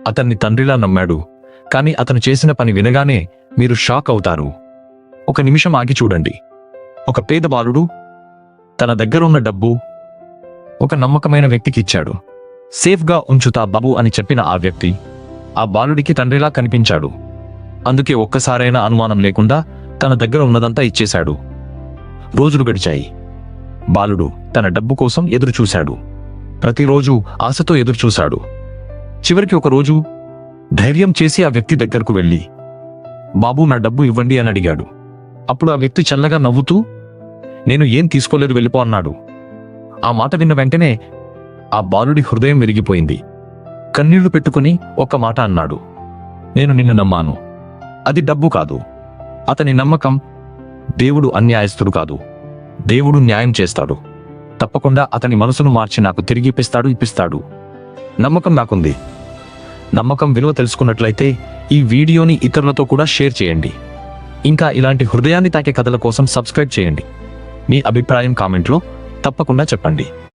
అతన్ని తండ్రిలా నమ్మాడు. కానీ అతను చేసిన పని వినగానే మీరు షాక్ అవుతారు. ఒక నిమిషం ఆగి చూడండి. ఒక పేద బాలుడు తన దగ్గర ఉన్న డబ్బు ఒక నమ్మకమైన వ్యక్తికి ఇచ్చాడు. సేఫ్గా ఉంచుతా బాబు అని చెప్పిన ఆ వ్యక్తి ఆ బాలుడికి తండ్రిలా కనిపించాడు. అందుకే ఒక్కసారైనా అనుమానం లేకుండా తన దగ్గర ఉన్నదంతా ఇచ్చేశాడు. రోజులు గడిచాయి. బాలుడు తన డబ్బు కోసం ఎదురుచూశాడు. ప్రతిరోజు ఆశతో ఎదురుచూశాడు. చివరికి ఒకరోజు ధైర్యం చేసి ఆ వ్యక్తి దగ్గరకు వెళ్ళి, బాబు నా డబ్బు ఇవ్వండి అని అడిగాడు. అప్పుడు ఆ వ్యక్తి చల్లగా నవ్వుతూ, నేను ఏం తీసుకోలేదు, వెళ్ళిపో అన్నాడు. ఆ మాట విన్న వెంటనే ఆ బాలుడి హృదయం విరిగిపోయింది. కన్నీళ్లు పెట్టుకుని ఒక్క మాట అన్నాడు, నేను నిన్ను నమ్మాను. అది డబ్బు కాదు, అతని నమ్మకం. దేవుడు అన్యాయస్తుడు కాదు, దేవుడు న్యాయం చేస్తాడు. తప్పకుండా అతని మనసును మార్చి నాకు తిరిగి ఇప్పిస్తాడు. నమ్మకం నాకుంది. నమ్మకం విలువ తెలుసుకున్నట్లయితే ఈ వీడియోని ఇతరులతో కూడా షేర్ చేయండి. ఇంకా ఇలాంటి హృదయాన్ని తాకే కథల కోసం సబ్స్క్రైబ్ చేయండి. మీ అభిప్రాయం కామెంట్లో తప్పకుండా చెప్పండి.